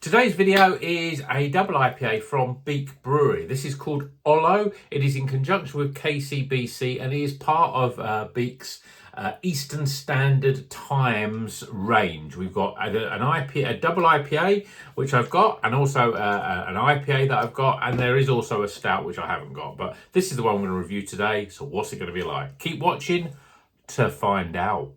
Today's video is a double IPA from Beak Brewery. This is called OLLO. It is in conjunction with KCBC and it is part of Beak's Eastern Standard Times range. We've got an IPA, a double IPA, which I've got, and also an IPA that I've got, and there is also a stout, which I haven't got. But this is the one I'm going to review today, so what's it going to be like? Keep watching to find out.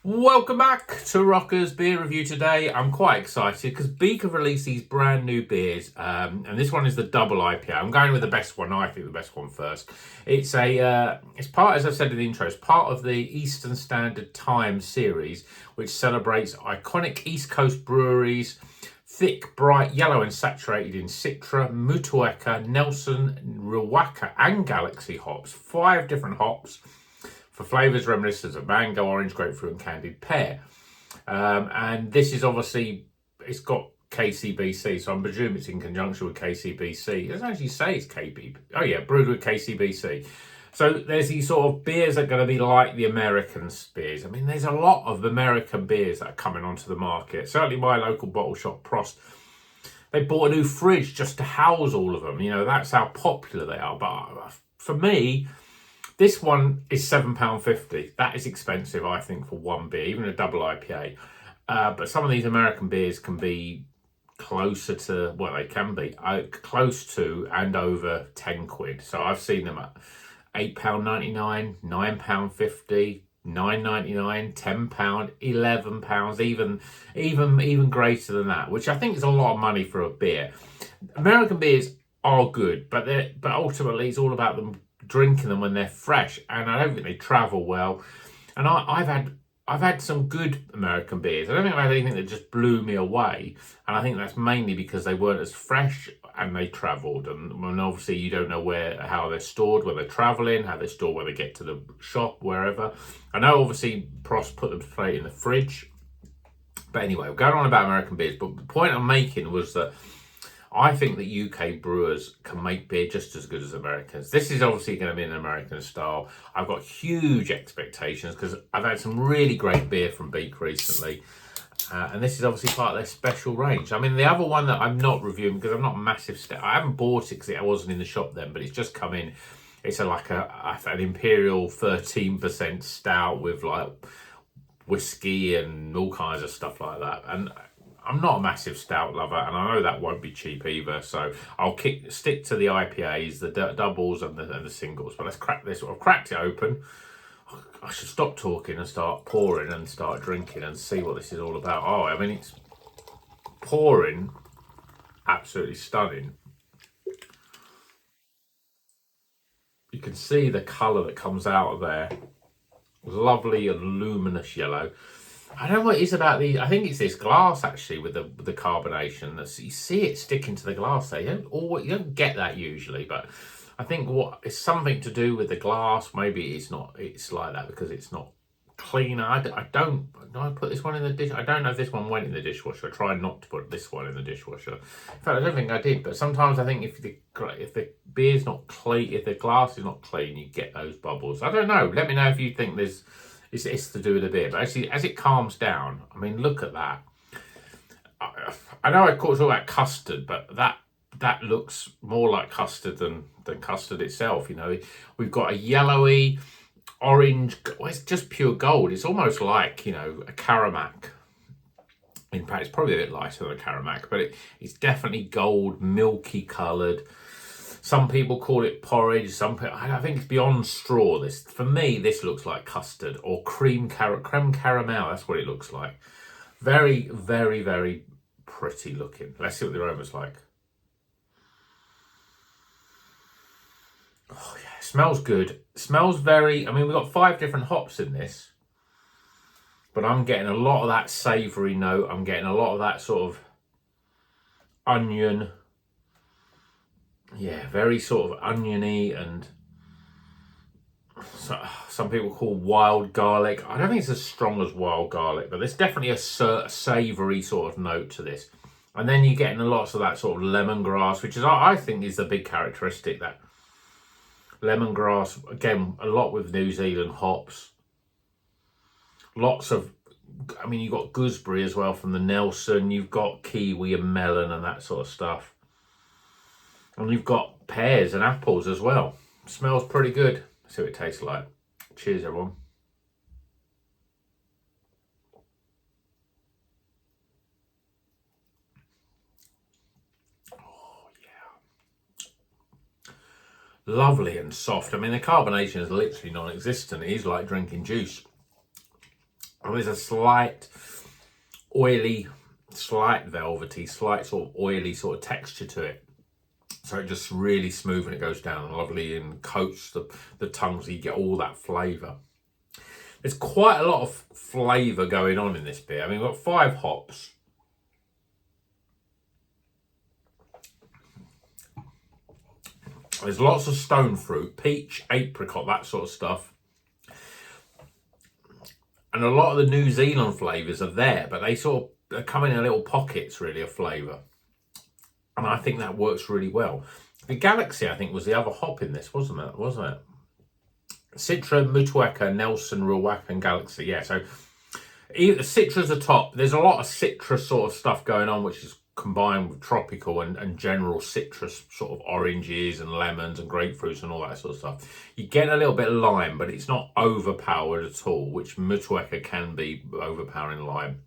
Welcome back to Rocker's Beer Review today. I'm quite excited because Beak have released these brand new beers, and this one is the double IPA. I'm going with the best one. I think the best one first. It's part, as I said in the intro, it's part of the Eastern Standard Time series, which celebrates iconic East Coast breweries, thick, bright yellow and saturated in Citra, Motueka, Nelson, Riwaka and Galaxy hops. 5 different hops for flavours reminiscent of mango, orange, grapefruit and candied pear. And this is obviously, it's got KCBC, so I'm presuming it's in conjunction with KCBC. It doesn't actually say it's KB. Oh yeah, brewed with KCBC. So there's these sort of beers that are going to be like the American beers. I mean, there's a lot of American beers that are coming onto the market. Certainly my local bottle shop, Prost, they bought a new fridge just to house all of them. You know, that's how popular they are. But for me, this one is £7.50. That is expensive, I think, for one beer, even a double IPA. But some of these American beers can be closer to, well, they can be close to and over 10 quid. So I've seen them at £8.99, £9.50, £9.99, £10, £11, even greater than that, which I think is a lot of money for a beer. American beers are good, but ultimately it's all about them drinking them when they're fresh, and I don't think they travel well. And I've had some good American beers. I don't think I've had anything that just blew me away, and I think that's mainly because they weren't as fresh and they travelled. And obviously you don't know how they're stored when they're travelling, how they're stored when they get to the shop, wherever. I know obviously Prost put them straight in the fridge, but anyway, we're going on about American beers. But the point I'm making was that I think that UK brewers can make beer just as good as Americans. This is obviously going to be an American style. I've got huge expectations because I've had some really great beer from Beak recently. And this is obviously part of their special range. I mean, the other one that I'm not reviewing because I'm not a massive I haven't bought it because it wasn't in the shop then, but it's just come in. It's an Imperial 13% stout with like whiskey and all kinds of stuff like that. And I'm not a massive stout lover, and I know that won't be cheap either. So I'll stick to the IPAs, the doubles, and the singles. But let's crack this. I've cracked it open. I should stop talking and start pouring and start drinking and see what this is all about. Oh, I mean, it's pouring, absolutely stunning. You can see the colour that comes out of there. Lovely and luminous yellow. I don't know what it is about these. I think it's this glass actually with the carbonation. You see it sticking to the glass there. You don't get that usually, but I think it's something to do with the glass. Maybe it's like that because it's not clean. Do I put this one in the dish? I don't know if this one went in the dishwasher. I tried not to put this one in the dishwasher. In fact, I don't think I did. But sometimes I think if the beer's not clean, if the glass is not clean, you get those bubbles. I don't know. Let me know if you think it's to do with the beer. But actually, as it calms down, I mean, look at that. I know I talked about custard, but that looks more like custard than custard itself. You know, we've got a yellowy, orange. Well, it's just pure gold. It's almost like, you know, a Caramac. In fact, it's probably a bit lighter than a Caramac, but it's definitely gold, milky coloured. Some people call it porridge. I think it's beyond straw. For me, this looks like custard or creme caramel. That's what it looks like. Very, very, very pretty looking. Let's see what the aroma's like. Oh yeah, smells good. Smells very. I mean, we've got 5 different hops in this, but I'm getting a lot of that savoury note. I'm getting a lot of that sort of onion. Yeah, very sort of oniony, and some people call wild garlic. I don't think it's as strong as wild garlic, but there's definitely a savoury sort of note to this. And then you're getting lots of that sort of lemongrass, which is, I think, is the big characteristic, that Lemongrass, again, a lot with New Zealand hops. Lots of, I mean, you've got gooseberry as well from the Nelson. You've got kiwi and melon and that sort of stuff. And you've got pears and apples as well. Smells pretty good. Let's see what it tastes like. Cheers, everyone. Oh, yeah. Lovely and soft. I mean, the carbonation is literally non-existent. It is like drinking juice. And there's a slight oily, slight velvety, slight sort of oily sort of texture to it. So it just really smooth and it goes down lovely and coats the tongue so you get all that flavour. There's quite a lot of flavour going on in this beer. I mean, we've got 5 hops. There's lots of stone fruit, peach, apricot, that sort of stuff. And a lot of the New Zealand flavours are there, but they sort of come in little pockets, really, of flavour. And I think that works really well. The Galaxy, I think, was the other hop in this, wasn't it? Citra, Motueka, Nelson, Riwaka and Galaxy. Yeah, so Citra's the top. There's a lot of citrus sort of stuff going on, which is combined with tropical and general citrus, sort of oranges and lemons and grapefruits and all that sort of stuff. You get a little bit of lime, but it's not overpowered at all, which Motueka can be overpowering lime.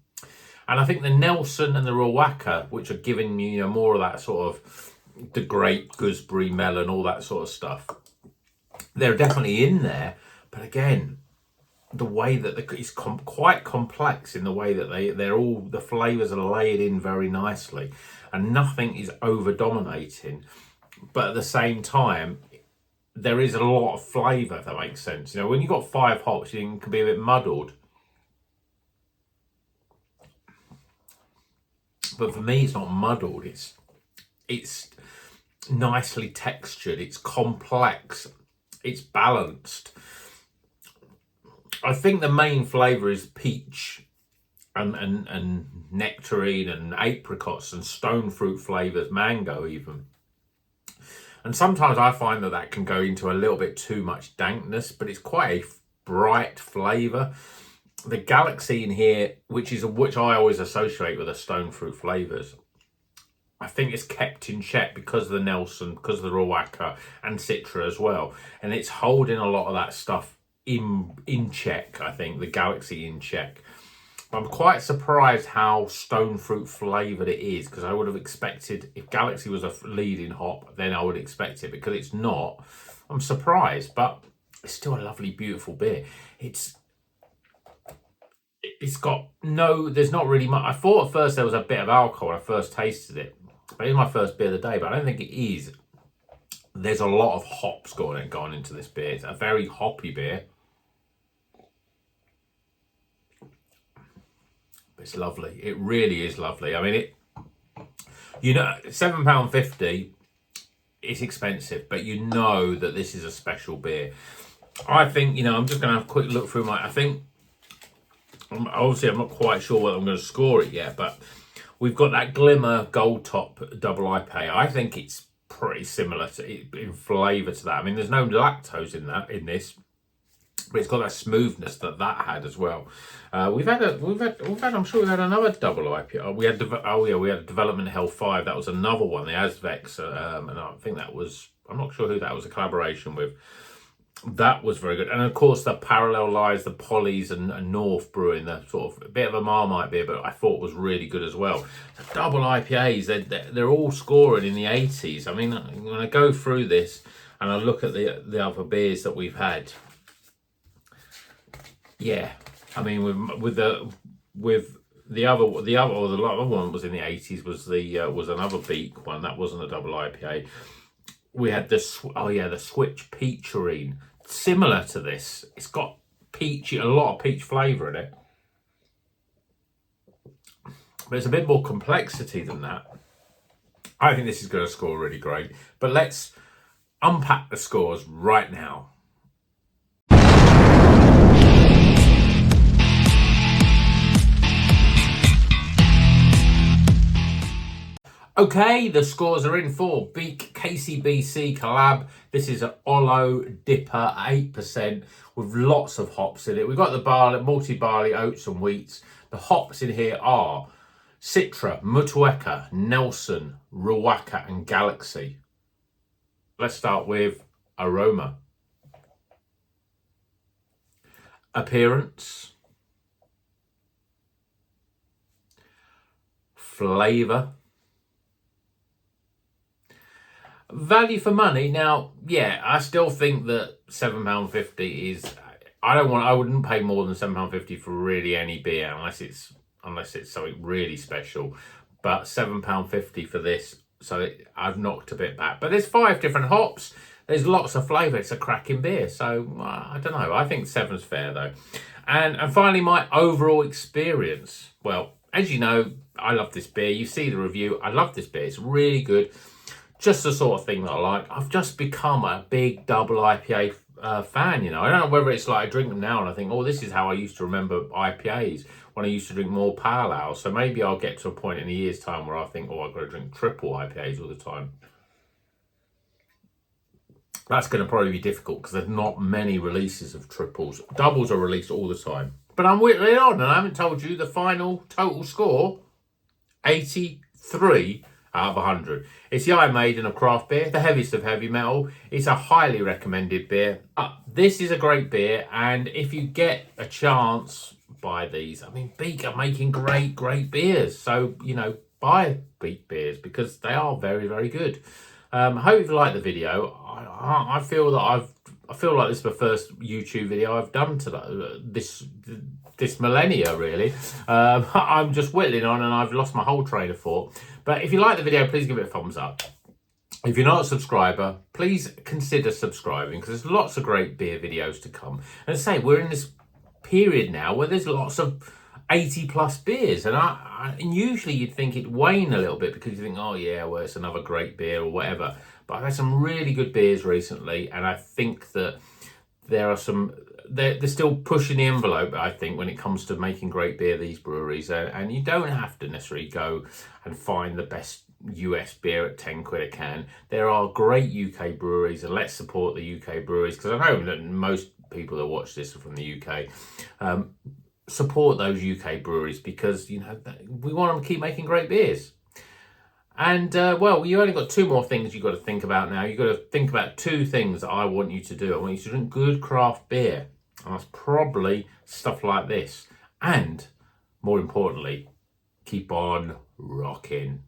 And I think the Nelson and the Riwaka, which are giving you, more of that sort of the grape, gooseberry, melon, all that sort of stuff, they're definitely in there. But again, the way that it's quite complex in the way that they're all, the flavours are layered in very nicely and nothing is over dominating. But at the same time, there is a lot of flavour, if that makes sense. When you've got 5 hops, you can be a bit muddled. But for me, it's not muddled. It's nicely textured. It's complex. It's balanced. I think the main flavour is peach and nectarine and apricots and stone fruit flavours, mango even. And sometimes I find that can go into a little bit too much dankness, but it's quite a bright flavour. The Galaxy in here, which I always associate with the stone fruit flavours, I think it's kept in check because of the Nelson, because of the Riwaka and Citra as well. And it's holding a lot of that stuff in check, I think, the Galaxy in check. I'm quite surprised how stone fruit flavoured it is, because I would have expected, if Galaxy was a leading hop, then I would expect it. Because it's not, I'm surprised, but it's still a lovely, beautiful beer. It's got there's not really much. I thought at first there was a bit of alcohol when I first tasted it. But it's my first beer of the day, but I don't think it is. There's a lot of hops going into this beer. It's a very hoppy beer. But it's lovely. It really is lovely. I mean, £7.50, it's expensive, but you know that this is a special beer. I think, I'm just going to have a quick look through obviously, I'm not quite sure whether I'm going to score it yet, but we've got that Glimmer Gold Top Double IPA. I think it's pretty similar in flavour to that. I mean, there's no lactose in this, but it's got that smoothness that had as well. I'm sure we've had another double IPA. We had Development Hell 5. That was another one, the Azvex, and I think I'm not sure who that was a collaboration with. That was very good. And of course, the Parallel Lies, the Polly's and North Brewing, the sort of a bit of a Marmite beer, but I thought was really good as well. The double IPAs, they're all scoring in the 80s. I mean, when I go through this and I look at the other beers that we've had, yeah, I mean, with the other one was in the 80s, was another Beak one. That wasn't a double IPA. We had the Switch Peacherine, similar to this. It's got a lot of peach flavour in it, but it's a bit more complexity than that. I think this is going to score really great, but let's unpack the scores right now. Okay, the scores are in for Beak KCBC collab. This is an OLLO Dipper 8% with lots of hops in it. We've got the barley, multi-barley, oats and wheats. The hops in here are Citra, Motueka, Nelson, Riwaka and Galaxy. Let's start with aroma. Appearance. Flavour. Value for money. Now, yeah, I still think that £7.50 is, I wouldn't pay more than £7.50 for really any beer unless it's something really special. But £7.50 for this, so I've knocked a bit back. But there's 5 different hops. There's lots of flavour. It's a cracking beer. So I don't know. I think 7's fair though. And finally, my overall experience. Well, as you know, I love this beer. You see the review. I love this beer. It's really good. Just the sort of thing that I like. I've just become a big double IPA fan, you know. I don't know whether it's like I drink them now and I think, oh, this is how I used to remember IPAs when I used to drink more pale ale. So maybe I'll get to a point in a year's time where I think, oh, I've got to drink triple IPAs all the time. That's going to probably be difficult because there's not many releases of triples. Doubles are released all the time. But I'm whittling on and I haven't told you the final total score, 83 out of 100. It's the Iron Maiden of craft beer, the heaviest of heavy metal. It's a highly recommended beer. This is a great beer, and if you get a chance, buy these. I mean, Beak are making great beers. So, you know, buy Beak beers because they are very, very good. I hope you like the video. I feel that I feel like this is the first YouTube video I've done today, this millennia, really. I'm just whittling on and I've lost my whole train of thought. But if you like the video, please give it a thumbs up. If you're not a subscriber, please consider subscribing because there's lots of great beer videos to come. And as I say, we're in this period now where there's lots of 80+ beers. And usually you'd think it'd wane a little bit because you think, oh yeah, well, it's another great beer or whatever. But I've had some really good beers recently, and I think that there are some... They're still pushing the envelope, I think, when it comes to making great beer, these breweries. And you don't have to necessarily go and find the best US beer at 10 quid a can. There are great UK breweries, and let's support the UK breweries, because I know that most people that watch this are from the UK. Support those UK breweries because, you know, we want them to keep making great beers. And, well, you only got 2 more things you've got to think about now. You've got to think about 2 things that I want you to do. I want you to drink good craft beer. And that's probably stuff like this. And, more importantly, keep on rocking.